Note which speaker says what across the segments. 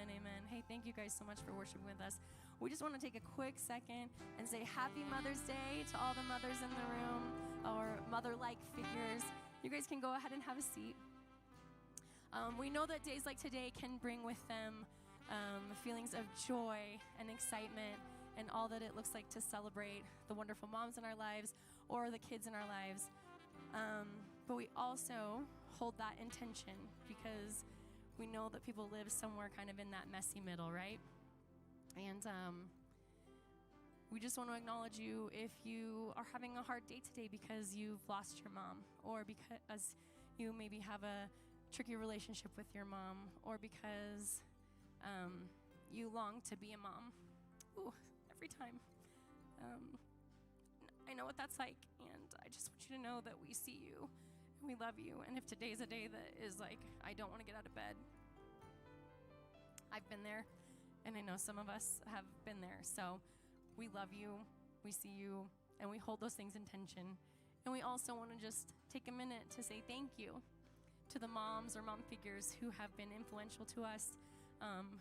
Speaker 1: and amen. Hey, thank you guys so much for worshiping with us. We just want to take a quick second and say Happy Mother's Day to all the mothers in the room or mother-like figures. You guys can go ahead and have a seat. We know that days like today can bring with them feelings of joy and excitement and all that it looks like to celebrate the wonderful moms in our lives or the kids in our lives. But we also hold that intention because we know that people live somewhere kind of in that messy middle, right? And we just want to acknowledge you if you are having a hard day today because you've lost your mom, or because you maybe have a tricky relationship with your mom, or because you long to be a mom. Ooh, every time. I know what that's like, and I just want you to know that we see you and we love you. And if today's a day that is like, I don't want to get out of bed, I've been there, and I know some of us have been there. So we love you, we see you, and we hold those things in tension. And we also want to just take a minute to say thank you to the moms or mom figures who have been influential to us,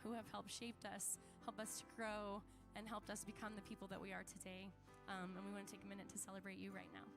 Speaker 1: who have helped shaped us, helped us to grow, and helped us become the people that we are today. And we want to take a minute to celebrate you right now.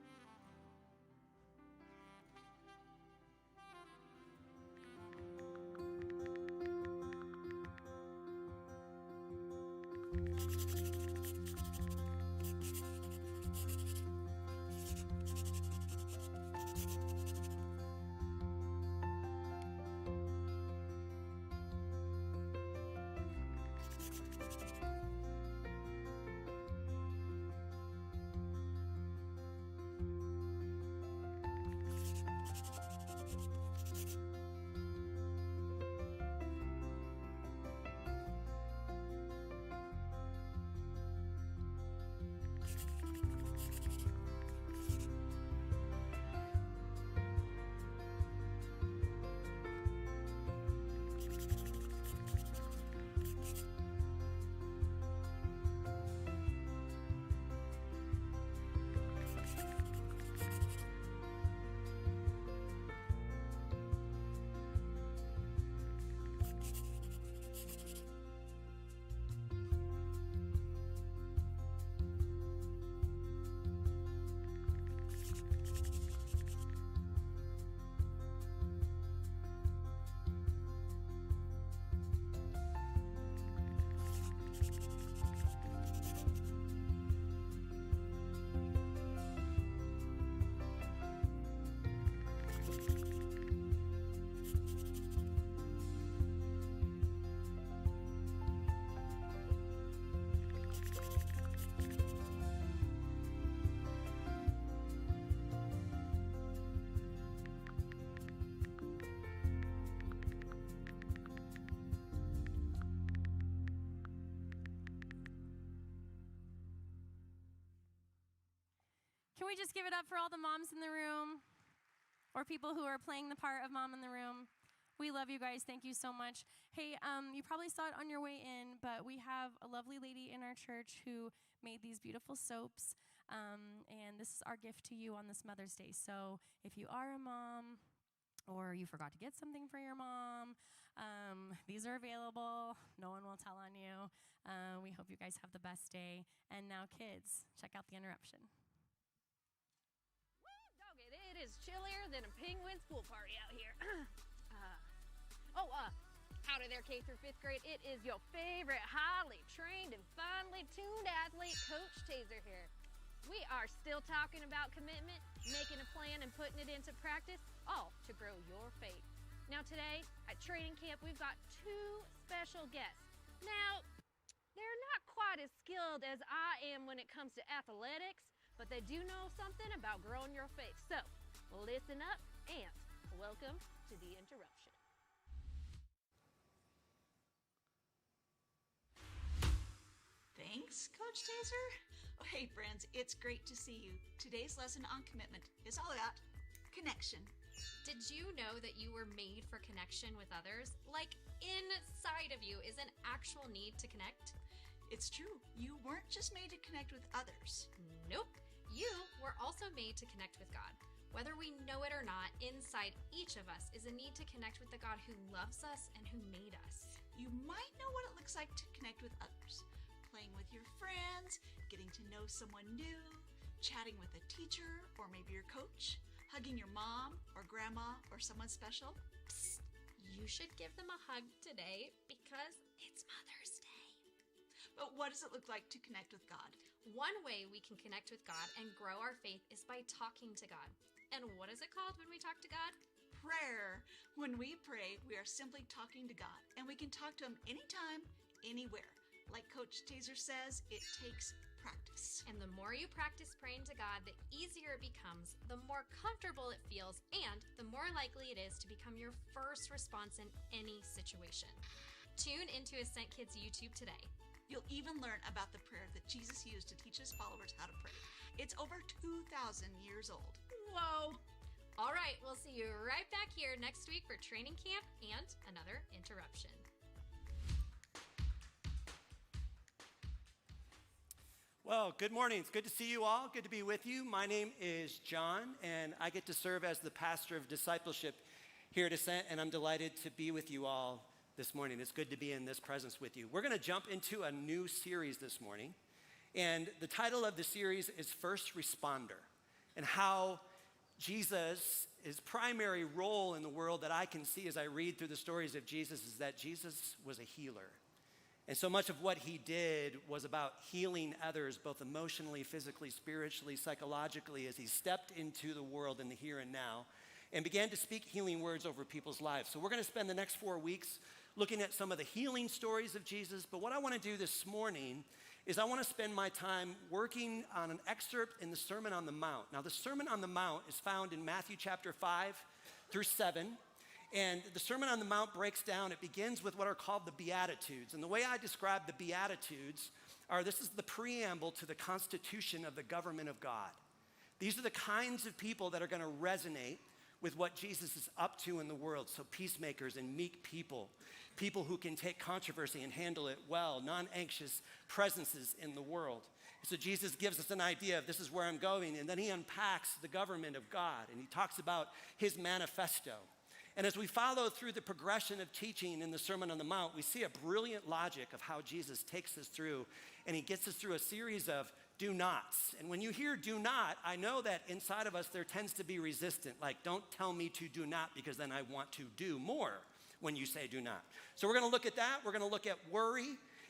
Speaker 1: Can we just give it up for all the moms in the room or people who are playing the part of mom in the room? We love you guys. Thank you so much. Hey, you probably saw it on your way in, but we have a lovely lady in our church who made these beautiful soaps, and this is our gift to you on this Mother's Day. So if you are a mom or you forgot to get something for your mom, these are available. No one will tell on you. We hope you guys have the best day. And now, kids, check out the interruption.
Speaker 2: It is chillier than a penguin's pool party out here. Howdy there, K through 5th grade. It is your favorite highly trained and finely tuned athlete, Coach Taser here. We are still talking about commitment, making a plan and putting it into practice, all to grow your faith. Now today, at training camp, we've got 2 special guests. Now, they're not quite as skilled as I am when it comes to athletics, but they do know something about growing your faith. So, listen up and welcome to the interruption.
Speaker 3: Thanks, Coach Taser. Oh, hey, friends, it's great to see you. Today's lesson on commitment is all about connection.
Speaker 4: Did you know that you were made for connection with others? Like, inside of you is an actual need to connect?
Speaker 3: It's true. You weren't just made to connect with others.
Speaker 4: Nope. You were also made to connect with God. Whether we know it or not, inside each of us is a need to connect with the God who loves us and who made us.
Speaker 3: you might know what it looks like to connect with others. Playing with your friends, getting to know someone new, chatting with a teacher or maybe your coach, hugging your mom or grandma or someone special.
Speaker 4: Psst, you should give them a hug today because it's Mother's Day.
Speaker 3: But what does it look like to connect with God?
Speaker 4: One way we can connect with God and grow our faith is by talking to God. And what is it called when we talk to God?
Speaker 3: Prayer. When we pray, we are simply talking to God, and we can talk to Him anytime, anywhere. Like Coach Taser says, it takes practice.
Speaker 4: And the more you practice praying to God, the easier it becomes, the more comfortable it feels, and the more likely it is to become your first response in any situation. Tune into Ascent Kids YouTube today.
Speaker 3: You'll even learn about the prayer that Jesus used to teach His followers how to pray. It's over 2,000 years old.
Speaker 4: Whoa! All right, we'll see you right back here next week for training camp and another interruption.
Speaker 5: Well, good morning. It's good to see you all. Good to be with you. My name is John, and I get to serve as the pastor of discipleship here at Ascent, and I'm delighted to be with you all this morning. It's good to be in this presence with you. We're going to jump into a new series this morning, and the title of the series is First Responder, and how Jesus, his primary role in the world that I can see as I read through the stories of Jesus is that Jesus was a healer. And so much of what he did was about healing others, both emotionally, physically, spiritually, psychologically, as he stepped into the world in the here and now and began to speak healing words over people's lives. So we're going to spend the next 4 weeks looking at some of the healing stories of Jesus. But what I want to do this morning is I want to spend my time working on an excerpt in the Sermon on the Mount. Now, the Sermon on the Mount is found in Matthew chapter 5 through 7. And the Sermon on the Mount breaks down, it begins with what are called the Beatitudes. And the way I describe the Beatitudes are this is the preamble to the constitution of the government of God. These are the kinds of people that are going to resonate with what Jesus is up to in the world. So peacemakers and meek people, people who can take controversy and handle it well, non-anxious presences in the world. So Jesus gives us an idea of this is where I'm going, and then he unpacks the government of God, and he talks about his manifesto. And as we follow through the progression of teaching in the Sermon on the Mount, we see a brilliant logic of how Jesus takes us through, and he gets us through a series of do nots. And when you hear do not, I know that inside of us there tends to be resistance, like don't tell me to do not because then I want to do more when you say do not. So we're going to look at that. We're going to look at worry,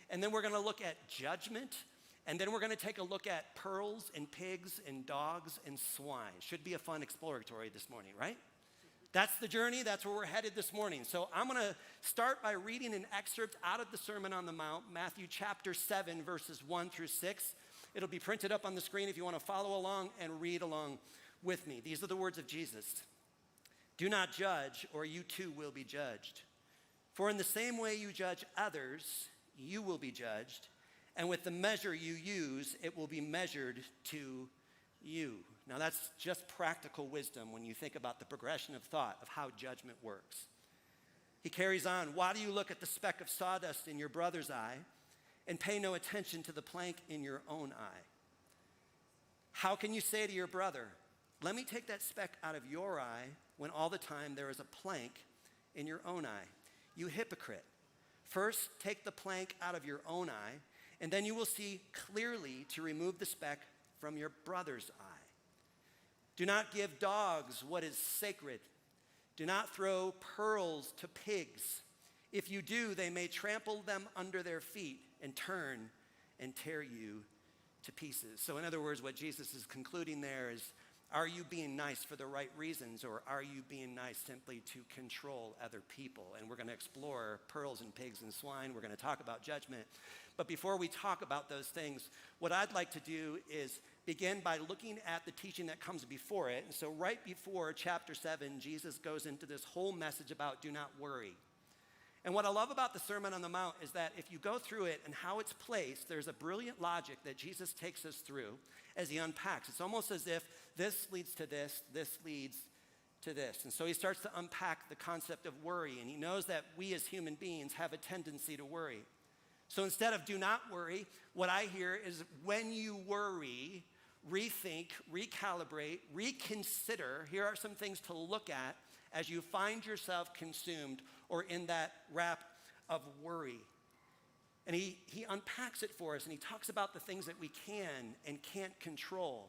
Speaker 5: and then we're going to look at judgment, and then we're going to take a look at pearls and pigs and dogs and swine. Should be a fun exploratory this morning, right? That's the journey. That's where we're headed this morning. So I'm going to start by reading an excerpt out of the Sermon on the Mount, Matthew chapter 7, verses 1 through 6. It'll be printed up on the screen if you want to follow along and read along with me. These are the words of Jesus. Do not judge, or you too will be judged. For in the same way you judge others, you will be judged. And with the measure you use, it will be measured to you. Now that's just practical wisdom when you think about the progression of thought of how judgment works. He carries on, why do you look at the speck of sawdust in your brother's eye and pay no attention to the plank in your own eye? How can you say to your brother, let me take that speck out of your eye when all the time there is a plank in your own eye? You hypocrite. First, take the plank out of your own eye, and then you will see clearly to remove the speck from your brother's eye. Do not give dogs what is sacred. Do not throw pearls to pigs. If you do, they may trample them under their feet and turn and tear you to pieces. So in other words, what Jesus is concluding there is, are you being nice for the right reasons, or are you being nice simply to control other people? And we're going to explore pearls and pigs and swine. We're going to talk about judgment. But before we talk about those things, what I'd like to do is begin by looking at the teaching that comes before it. And so right before chapter 7, Jesus goes into this whole message about do not worry. And what I love about the Sermon on the Mount is that if you go through it and how it's placed, there's a brilliant logic that Jesus takes us through as he unpacks. It's almost as if this leads to this leads to this. And so he starts to unpack the concept of worry, and he knows that we as human beings have a tendency to worry. So instead of do not worry, what I hear is when you worry, rethink, recalibrate, reconsider. Here are some things to look at as you find yourself consumed or in that wrap of worry. And he unpacks it for us, and he talks about the things that we can and can't control.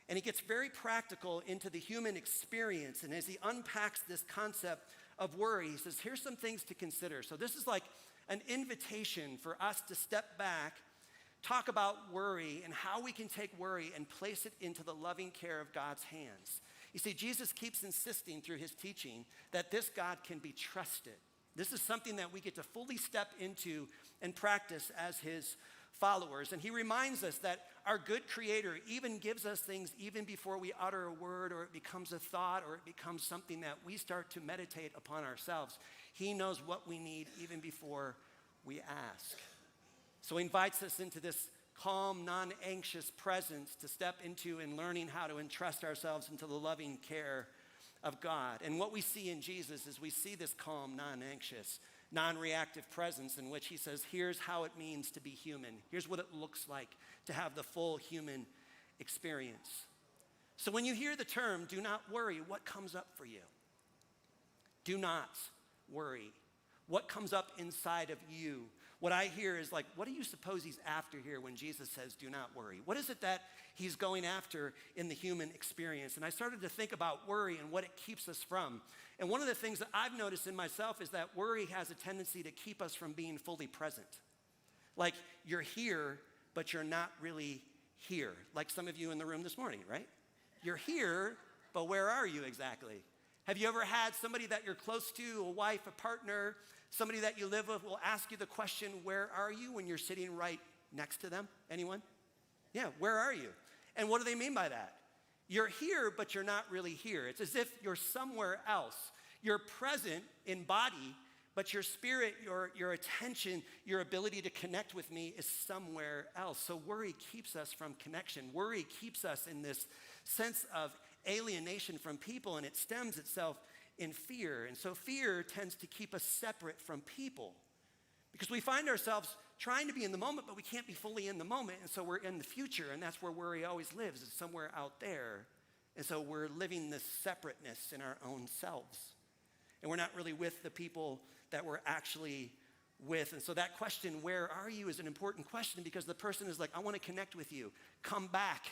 Speaker 5: And he gets very practical into the human experience. And as he unpacks this concept of worry, he says, here's some things to consider. So this is like an invitation for us to step back, talk about worry and how we can take worry and place it into the loving care of God's hands. You see, Jesus keeps insisting through his teaching that this God can be trusted. This is something that we get to fully step into and practice as his followers. And he reminds us that our good Creator even gives us things even before we utter a word or it becomes a thought or it becomes something that we start to meditate upon ourselves. He knows what we need even before we ask. So he invites us into this calm, non-anxious presence to step into and learning how to entrust ourselves into the loving care of God. And what we see in Jesus is we see this calm, non-anxious, non-reactive presence in which he says, here's how it means to be human. Here's what it looks like to have the full human experience. So when you hear the term, do not worry, what comes up for you? Do not worry. What comes up inside of you? What I hear is like, what do you suppose he's after here when Jesus says, do not worry? What is it that he's going after in the human experience? And I started to think about worry and what it keeps us from. And one of the things that I've noticed in myself is that worry has a tendency to keep us from being fully present. Like you're here, but you're not really here. Like some of you in the room this morning, right? You're here, but where are you exactly? Have you ever had somebody that you're close to, a wife, a partner, somebody that you live with will ask you the question, where are you, when you're sitting right next to them? Anyone? Yeah, where are you? And what do they mean by that? You're here, but you're not really here. It's as if you're somewhere else. You're present in body, but your spirit, your attention, your ability to connect with me is somewhere else. So worry keeps us from connection. Worry keeps us in this sense of alienation from people, and it stems itself in fear. And so fear tends to keep us separate from people because we find ourselves trying to be in the moment, but we can't be fully in the moment. And so we're in the future, and that's where worry always lives, is somewhere out there. And so we're living this separateness in our own selves. And we're not really with the people that we're actually with. And so that question, where are you, is an important question because the person is like, I want to connect with you. Come back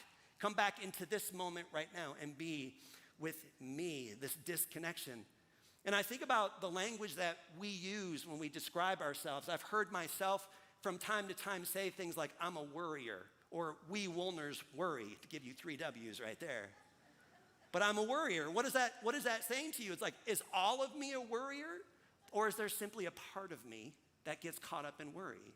Speaker 5: into this moment right now and be with me, this disconnection. And I think about the language that we use when we describe ourselves. I've heard myself from time to time say things like, I'm a worrier, or we Woolners worry, to give you 3 W's right there. But I'm a worrier. What is that saying to you? It's like, is all of me a worrier? Or is there simply a part of me that gets caught up in worry?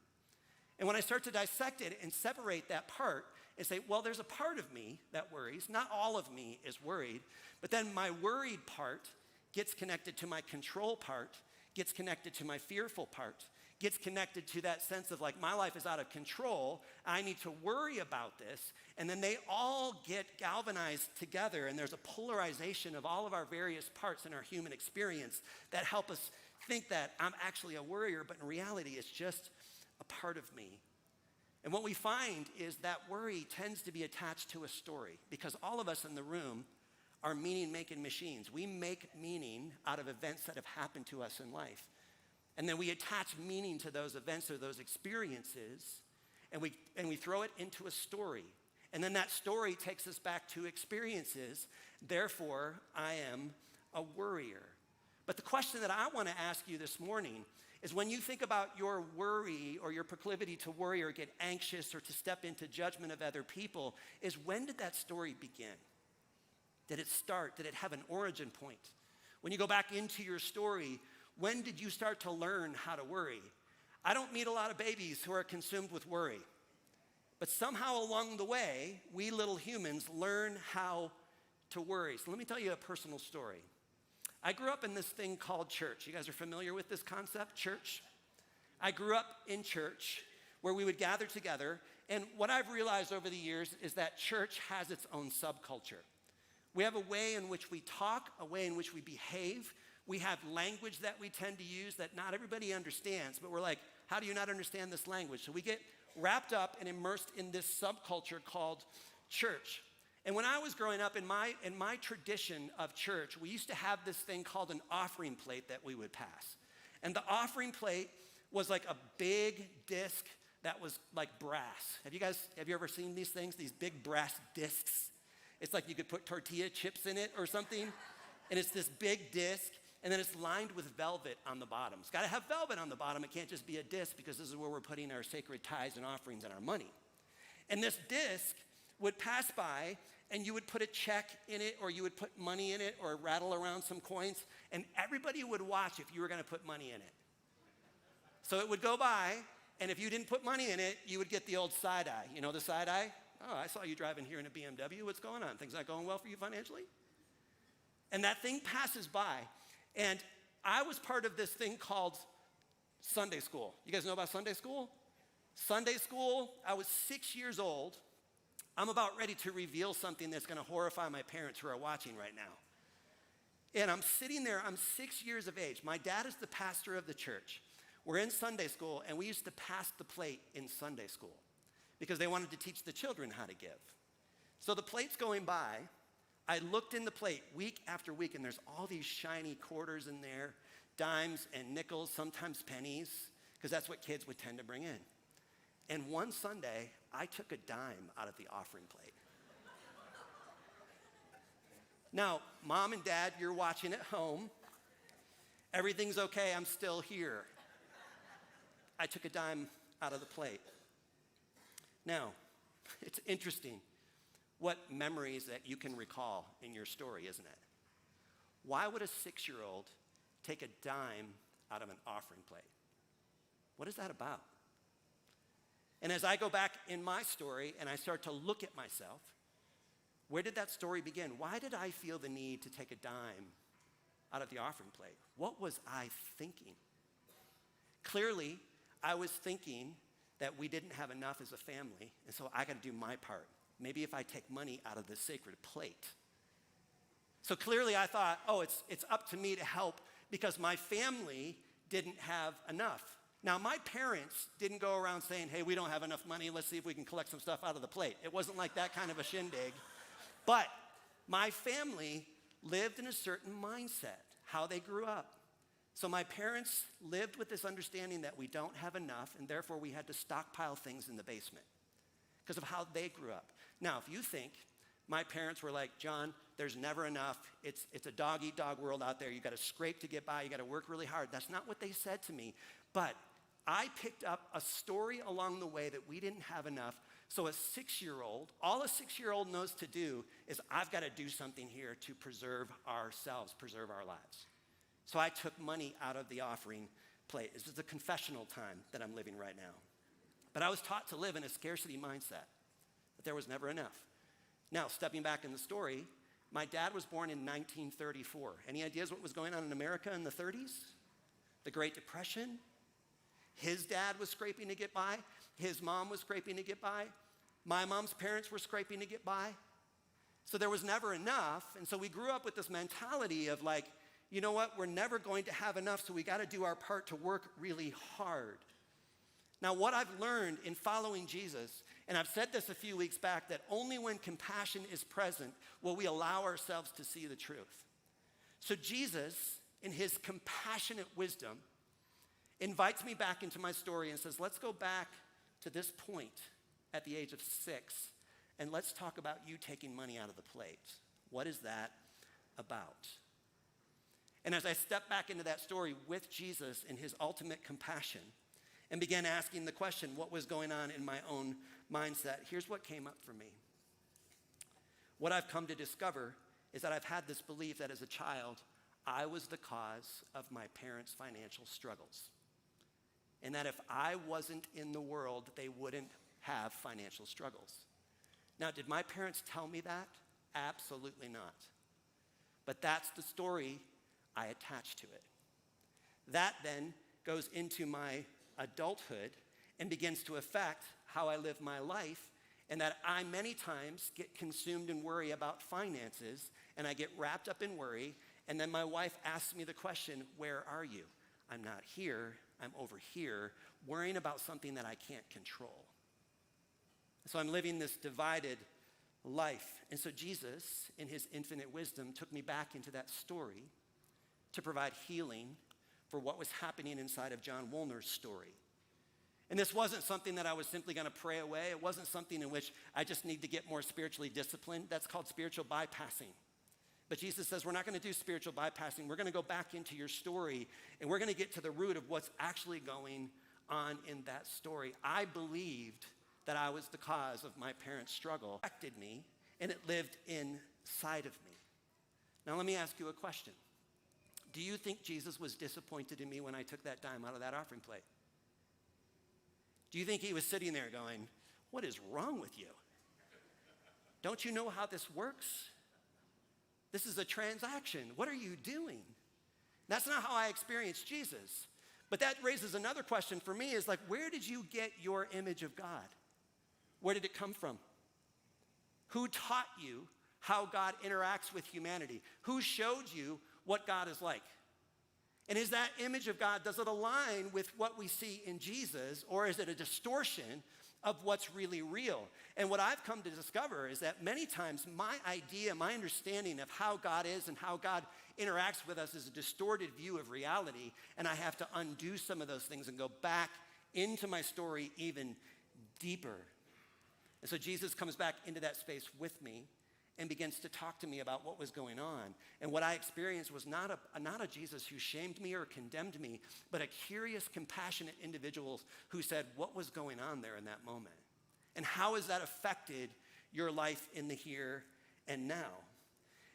Speaker 5: And when I start to dissect it and separate that part and say, well, there's a part of me that worries. Not all of me is worried. But then my worried part gets connected to my control part, gets connected to my fearful part, gets connected to that sense of like, my life is out of control. I need to worry about this. And then they all get galvanized together. And there's a polarization of all of our various parts in our human experience that help us think that I'm actually a worrier, but in reality, it's just a part of me. And what we find is that worry tends to be attached to a story because all of us in the room are meaning-making machines. We make meaning out of events that have happened to us in life. And then we attach meaning to those events or those experiences, and we throw it into a story. And then that story takes us back to experiences. Therefore, I am a worrier. But the question that I want to ask you this morning is when you think about your worry or your proclivity to worry or get anxious or to step into judgment of other people, is when did that story begin? Did it start? Did it have an origin point? When you go back into your story, when did you start to learn how to worry? I don't meet a lot of babies who are consumed with worry. But somehow along the way, we little humans learn how to worry. So let me tell you a personal story. I grew up in this thing called church. You guys are familiar with this concept, church? I grew up in church where we would gather together. And what I've realized over the years is that church has its own subculture. We have a way in which we talk, a way in which we behave. We have language that we tend to use that not everybody understands. But we're like, how do you not understand this language? So we get wrapped up and immersed in this subculture called church. And when I was growing up in my tradition of church, we used to have this thing called an offering plate that we would pass. And the offering plate was like a big disc that was like brass. Have you ever seen these things, these big brass discs? It's like you could put tortilla chips in it or something. And it's this big disc, and then it's lined with velvet on the bottom. It's gotta have velvet on the bottom. It can't just be a disc, because this is where we're putting our sacred tithes and offerings and our money. And this disc would pass by, and you would put a check in it, or you would put money in it, or rattle around some coins, and everybody would watch if you were gonna put money in it. So it would go by, and if you didn't put money in it, you would get the old side eye. You know the side eye? Oh, I saw you driving here in a BMW. What's going on? Things not going well for you financially? And that thing passes by. And I was part of this thing called Sunday school. You guys know about Sunday school? Sunday school, I was 6 years old. I'm about ready to reveal something that's gonna horrify my parents who are watching right now. And I'm sitting there, I'm 6 years of age. My dad is the pastor of the church. We're in Sunday school, and we used to pass the plate in Sunday school because they wanted to teach the children how to give. So the plate's going by. I looked in the plate week after week, and there's all these shiny quarters in there, dimes and nickels, sometimes pennies, because that's what kids would tend to bring in. And one Sunday, I took a dime out of the offering plate. Now, mom and dad, you're watching at home. Everything's okay, I'm still here. I took a dime out of the plate. Now, it's interesting what memories that you can recall in your story, isn't it? Why would a 6-year-old take a dime out of an offering plate? What is that about? And as I go back in my story and I start to look at myself, where did that story begin? Why did I feel the need to take a dime out of the offering plate? What was I thinking? Clearly, I was thinking that we didn't have enough as a family, and so I got to do my part. Maybe if I take money out of the sacred plate. So clearly I thought, oh, it's up to me to help because my family didn't have enough. Now, my parents didn't go around saying, hey, we don't have enough money, let's see if we can collect some stuff out of the plate. It wasn't like that kind of a shindig. But my family lived in a certain mindset, how they grew up. So my parents lived with this understanding that we don't have enough, and therefore we had to stockpile things in the basement because of how they grew up. Now, if you think my parents were like, John, there's never enough. It's a dog-eat-dog world out there. You got to scrape to get by. You got to work really hard. That's not what they said to me. But I picked up a story along the way that we didn't have enough. So a 6-year-old, all a 6-year-old knows to do is I've got to do something here to preserve ourselves, preserve our lives. So I took money out of the offering plate. This is a confessional time that I'm living right now. But I was taught to live in a scarcity mindset, that there was never enough. Now, stepping back in the story, my dad was born in 1934. Any ideas what was going on in America in the 30s? The Great Depression. His dad was scraping to get by. His mom was scraping to get by. My mom's parents were scraping to get by. So there was never enough. And so we grew up with this mentality of like, you know what, we're never going to have enough, so we got to do our part to work really hard. Now, what I've learned in following Jesus, and I've said this a few weeks back, that only when compassion is present will we allow ourselves to see the truth. So Jesus, in his compassionate wisdom, invites me back into my story and says, let's go back to this point at the age of 6, and let's talk about you taking money out of the plate. What is that about? And as I stepped back into that story with Jesus in his ultimate compassion and began asking the question, what was going on in my own mindset, here's what came up for me. What I've come to discover is that I've had this belief that as a child, I was the cause of my parents' financial struggles. And that if I wasn't in the world, they wouldn't have financial struggles. Now, did my parents tell me that? Absolutely not. But that's the story I attach to it. That then goes into my adulthood and begins to affect how I live my life, and that I many times get consumed in worry about finances, and I get wrapped up in worry, and then my wife asks me the question, where are you? I'm not here, I'm over here, worrying about something that I can't control. So I'm living this divided life. And so Jesus, in his infinite wisdom, took me back into that story to provide healing for what was happening inside of John Woolner's story. And this wasn't something that I was simply going to pray away. It wasn't something in which I just need to get more spiritually disciplined. That's called spiritual bypassing. But Jesus says we're not going to do spiritual bypassing. We're going to go back into your story, and we're going to get to the root of what's actually going on in that story. I believed that I was the cause of my parents' struggle. It affected me, and it lived inside of me. Now let me ask you a question. Do you think Jesus was disappointed in me when I took that dime out of that offering plate? Do you think he was sitting there going, what is wrong with you? Don't you know how this works? This is a transaction. What are you doing? That's not how I experienced Jesus. But that raises another question for me is like, where did you get your image of God? Where did it come from? Who taught you how God interacts with humanity? Who showed you what God is like? And is that image of God, does it align with what we see in Jesus, or is it a distortion of what's really real? And what I've come to discover is that many times my idea, my understanding of how God is and how God interacts with us is a distorted view of reality, and I have to undo some of those things and go back into my story even deeper. And so Jesus comes back into that space with me and begins to talk to me about what was going on. And what I experienced was not a Jesus who shamed me or condemned me, but a curious, compassionate individual who said, what was going on there in that moment? And how has that affected your life in the here and now?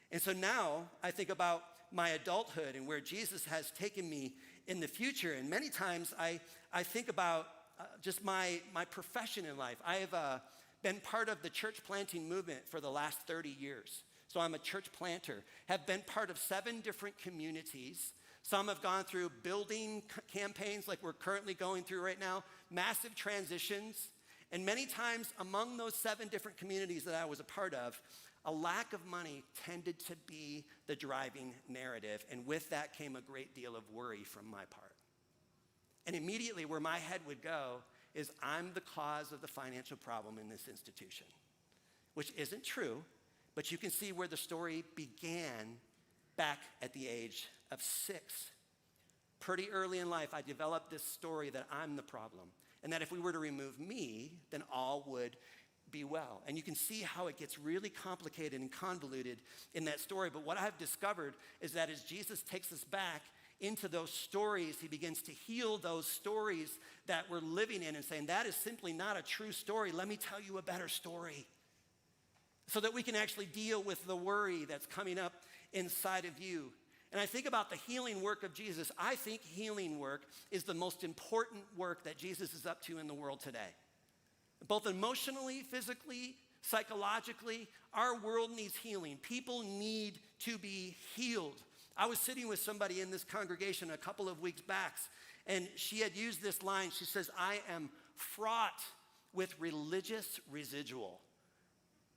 Speaker 5: And so now I think about my adulthood and where Jesus has taken me in the future. And many times I think about just my profession in life. I have been part of the church planting movement for the last 30 years. So I'm a church planter, have been part of 7 different communities. Some have gone through building campaigns like we're currently going through right now, massive transitions. And many times among those 7 different communities that I was a part of, a lack of money tended to be the driving narrative. And with that came a great deal of worry from my part. And immediately where my head would go is I'm the cause of the financial problem in this institution, which isn't true, but you can see where the story began back at the age of 6. Pretty early in life, I developed this story that I'm the problem, and that if we were to remove me, then all would be well. And you can see how it gets really complicated and convoluted in that story. But what I've discovered is that as Jesus takes us back into those stories, he begins to heal those stories that we're living in and saying, that is simply not a true story. Let me tell you a better story. So that we can actually deal with the worry that's coming up inside of you. And I think about the healing work of Jesus. I think healing work is the most important work that Jesus is up to in the world today. Both emotionally, physically, psychologically, our world needs healing. People need to be healed. I was sitting with somebody in this congregation a couple of weeks back, and she had used this line. She says, I am fraught with religious residual.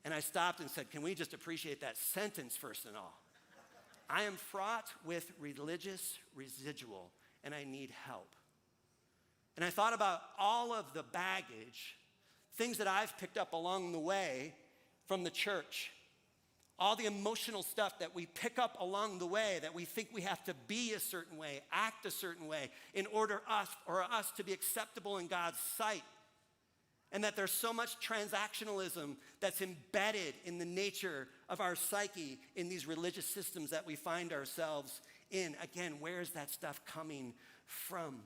Speaker 5: And I stopped and said, can we just appreciate that sentence first and all? I am fraught with religious residual, and I need help. And I thought about all of the baggage, things that I've picked up along the way from the church. All the emotional stuff that we pick up along the way, that we think we have to be a certain way, act a certain way in order for us to be acceptable in God's sight. And that there's so much transactionalism that's embedded in the nature of our psyche in these religious systems that we find ourselves in. Again, where is that stuff coming from?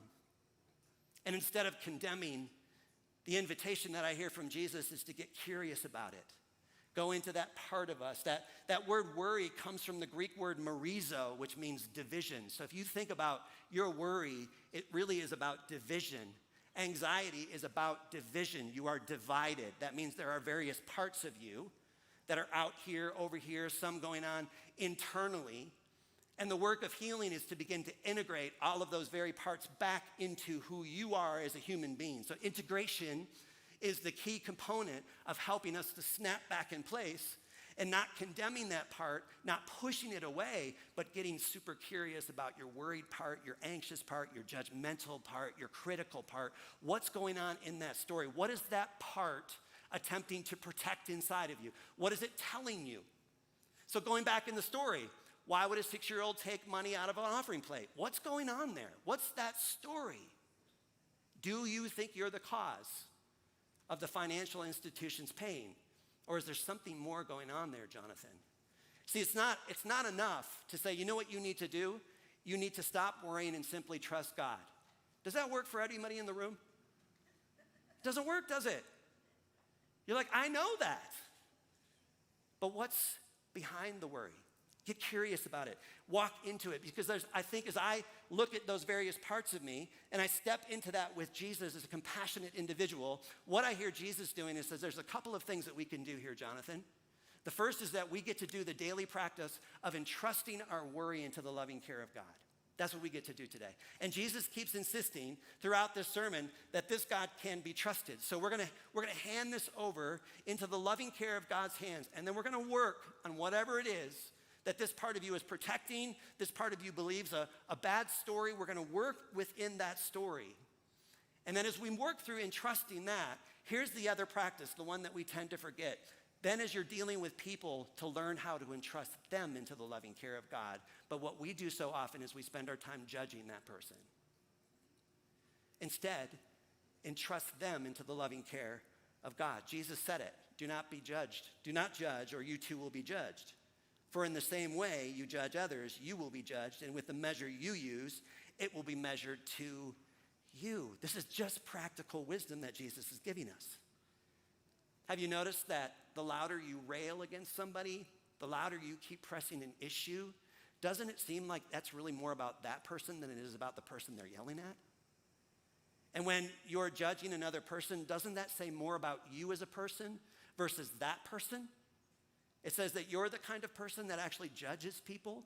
Speaker 5: And instead of condemning, the invitation that I hear from Jesus is to get curious about it. Go into that part of us. That word worry comes from the Greek word merizo, which means division. So if you think about your worry, it really is about division. Anxiety is about division. You are divided. That means there are various parts of you that are out here, over here, some going on internally. And the work of healing is to begin to integrate all of those very parts back into who you are as a human being. So integration is the key component of helping us to snap back in place and not condemning that part, not pushing it away, but getting super curious about your worried part, your anxious part, your judgmental part, your critical part. What's going on in that story? What is that part attempting to protect inside of you? What is it telling you? So going back in the story, Why would a 6-year-old take money out of an offering plate? What's going on there? What's that story? Do you think you're the cause of the financial institution's pain? Or is there something more going on there, Jonathan? See, it's not enough to say, you know what you need to do? You need to stop worrying and simply trust God. Does that work for anybody in the room? Doesn't work, does it? You're like, I know that. But what's behind the worry? Get curious about it. Walk into it. Because I think as I look at those various parts of me and I step into that with Jesus as a compassionate individual, what I hear Jesus doing is says there's a couple of things that we can do here, Jonathan. The first is that we get to do the daily practice of entrusting our worry into the loving care of God. That's what we get to do today. And Jesus keeps insisting throughout this sermon that this God can be trusted. So we're gonna hand this over into the loving care of God's hands. And then we're gonna work on whatever it is that this part of you is protecting, this part of you believes a bad story. We're gonna work within that story. And then as we work through entrusting that, here's the other practice, the one that we tend to forget. Then as you're dealing with people, to learn how to entrust them into the loving care of God. But what we do so often is we spend our time judging that person. Instead, entrust them into the loving care of God. Jesus said it, do not be judged. Do not judge, or you too will be judged. For in the same way you judge others, you will be judged, and with the measure you use, it will be measured to you. This is just practical wisdom that Jesus is giving us. Have you noticed that the louder you rail against somebody, the louder you keep pressing an issue, doesn't it seem like that's really more about that person than it is about the person they're yelling at? And when you're judging another person, doesn't that say more about you as a person versus that person? It says that you're the kind of person that actually judges people.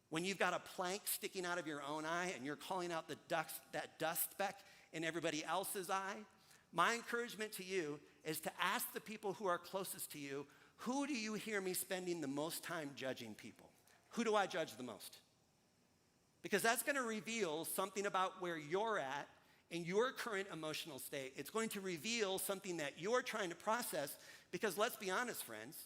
Speaker 5: When you've got a plank sticking out of your own eye and you're calling out that dust speck in everybody else's eye, my encouragement to you is to ask the people who are closest to you, who do you hear me spending the most time judging people? Who do I judge the most? Because that's going to reveal something about where you're at in your current emotional state. It's going to reveal something that you're trying to process, because let's be honest, friends,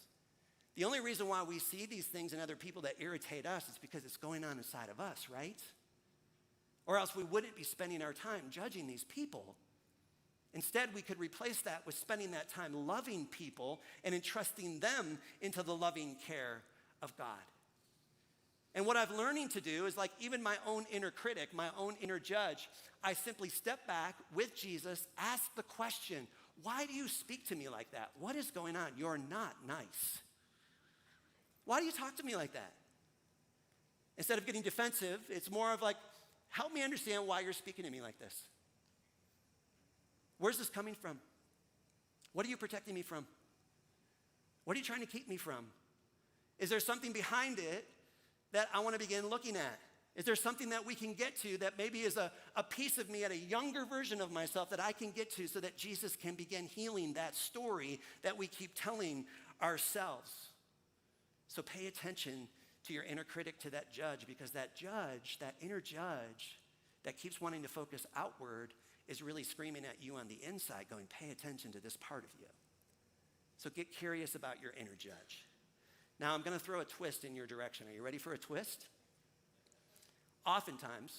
Speaker 5: the only reason why we see these things in other people that irritate us is because it's going on inside of us, right? Or else we wouldn't be spending our time judging these people. Instead, we could replace that with spending that time loving people and entrusting them into the loving care of God. And what I'm learning to do is, like, even my own inner critic, my own inner judge, I simply step back with Jesus, ask the question, why do you speak to me like that? What is going on? You're not nice. Why do you talk to me like that? Instead of getting defensive, it's more of like, help me understand why you're speaking to me like this. Where's this coming from? What are you protecting me from? What are you trying to keep me from? Is there something behind it that I want to begin looking at? Is there something that we can get to that maybe is a piece of me, at a younger version of myself, that I can get to so that Jesus can begin healing that story that we keep telling ourselves? So pay attention to your inner critic, to that judge, because that judge, that inner judge that keeps wanting to focus outward, is really screaming at you on the inside, going, pay attention to this part of you. So get curious about your inner judge. Now I'm going to throw a twist in your direction. Are you ready for a twist? Oftentimes,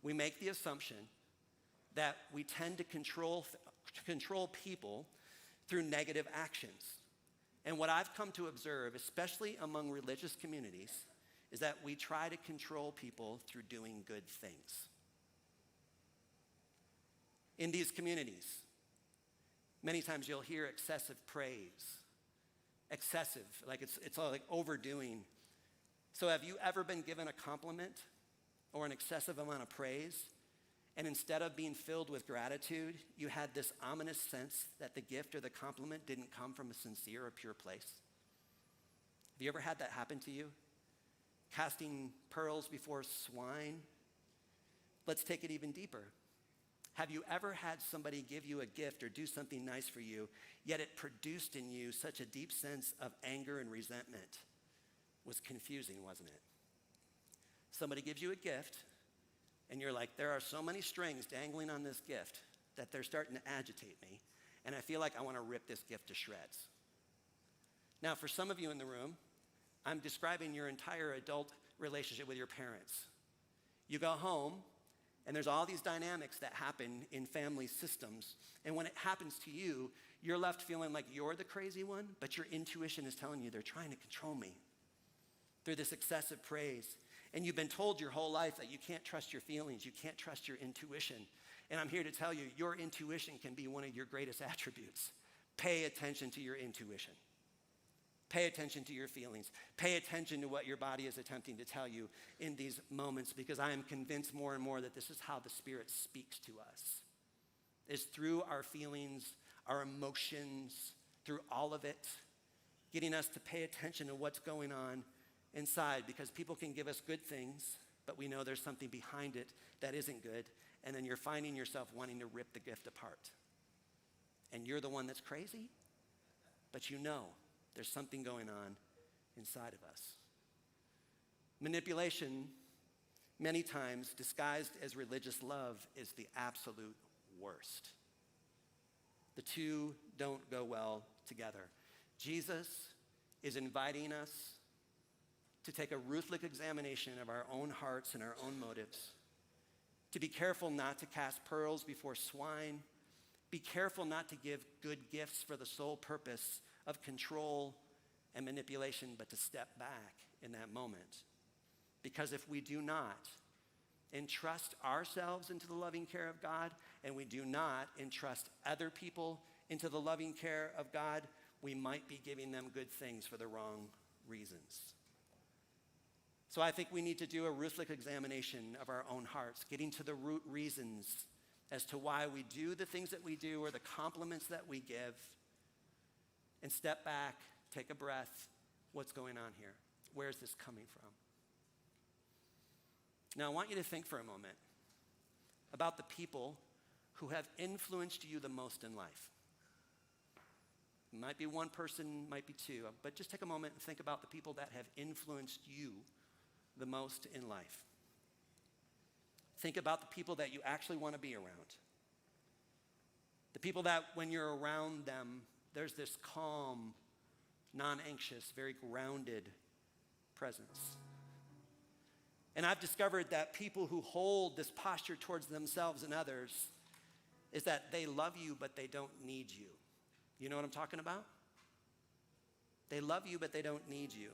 Speaker 5: we make the assumption that we tend to control people through negative actions. And what I've come to observe, especially among religious communities, is that we try to control people through doing good things. In these communities, many times you'll hear excessive praise. Excessive, like it's all like overdoing. So have you ever been given a compliment or an excessive amount of praise, and instead of being filled with gratitude, you had this ominous sense that the gift or the compliment didn't come from a sincere or pure place? Have you ever had that happen to you? Casting pearls before swine? Let's take it even deeper. Have you ever had somebody give you a gift or do something nice for you, yet it produced in you such a deep sense of anger and resentment? It was confusing, wasn't it? Somebody gives you a gift, and you're like, there are so many strings dangling on this gift that they're starting to agitate me, and I feel like I want to rip this gift to shreds. Now, for some of you in the room, I'm describing your entire adult relationship with your parents. You go home, and there's all these dynamics that happen in family systems. And when it happens to you, you're left feeling like you're the crazy one, but your intuition is telling you they're trying to control me through this excessive praise. And you've been told your whole life that you can't trust your feelings, you can't trust your intuition. And I'm here to tell you, your intuition can be one of your greatest attributes. Pay attention to your intuition. Pay attention to your feelings. Pay attention to what your body is attempting to tell you in these moments, because I am convinced more and more that this is how the Spirit speaks to us, is through our feelings, our emotions, through all of it, getting us to pay attention to what's going on inside, because people can give us good things, but we know there's something behind it that isn't good, and then you're finding yourself wanting to rip the gift apart. And you're the one that's crazy, but you know there's something going on inside of us. Manipulation, many times disguised as religious love, is the absolute worst. The two don't go well together. Jesus is inviting us to take a ruthless examination of our own hearts and our own motives, to be careful not to cast pearls before swine, be careful not to give good gifts for the sole purpose of control and manipulation, but to step back in that moment. Because if we do not entrust ourselves into the loving care of God, and we do not entrust other people into the loving care of God, we might be giving them good things for the wrong reasons. So I think we need to do a ruthless examination of our own hearts, getting to the root reasons as to why we do the things that we do or the compliments that we give, and step back, take a breath. What's going on here? Where is this coming from? Now, I want you to think for a moment about the people who have influenced you the most in life. It might be one person, might be two, but just take a moment and think about the people that have influenced you the most in life. Think about the people that you actually want to be around. The people that when you're around them, there's this calm, non-anxious, very grounded presence. And I've discovered that people who hold this posture towards themselves and others is that they love you, but they don't need you. You know what I'm talking about? They love you, but they don't need you.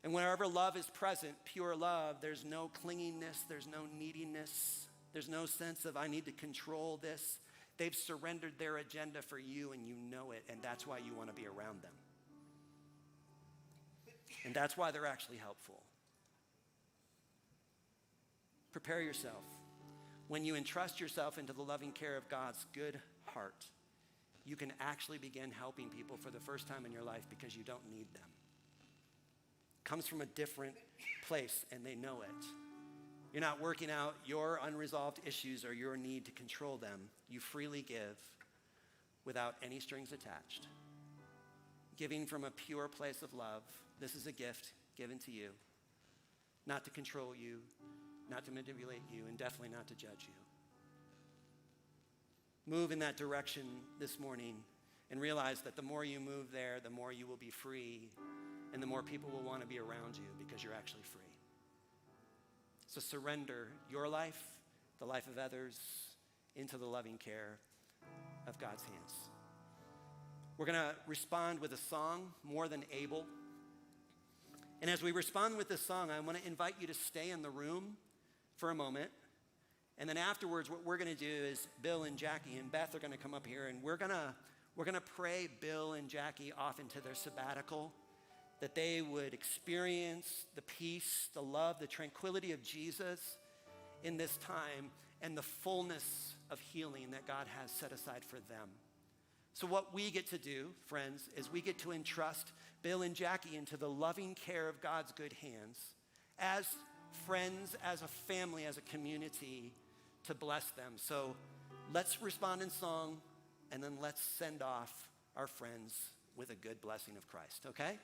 Speaker 5: And wherever love is present, pure love, there's no clinginess, there's no neediness, there's no sense of I need to control this. They've surrendered their agenda for you, and you know it, and that's why you want to be around them. And that's why they're actually helpful. Prepare yourself. When you entrust yourself into the loving care of God's good heart, you can actually begin helping people for the first time in your life because you don't need them. It comes from a different place, and they know it. You're not working out your unresolved issues or your need to control them. You freely give without any strings attached. Giving from a pure place of love. This is a gift given to you, not to control you, not to manipulate you, and definitely not to judge you. Move in that direction this morning and realize that the more you move there, the more you will be free, and the more people will want to be around you because you're actually free. So surrender your life, the life of others, into the loving care of God's hands. We're going to respond with a song, More Than Able. And as we respond with this song, I want to invite you to stay in the room for a moment. And then afterwards, what we're going to do is Bill and Jackie and Beth are going to come up here, and we're going to pray Bill and Jackie off into their sabbatical, that they would experience the peace, the love, the tranquility of Jesus in this time, and the fullness of healing that God has set aside for them. So what we get to do, friends, is we get to entrust Bill and Jackie into the loving care of God's good hands as friends, as a family, as a community, to bless them. So let's respond in song, and then let's send off our friends with a good blessing of Christ, okay?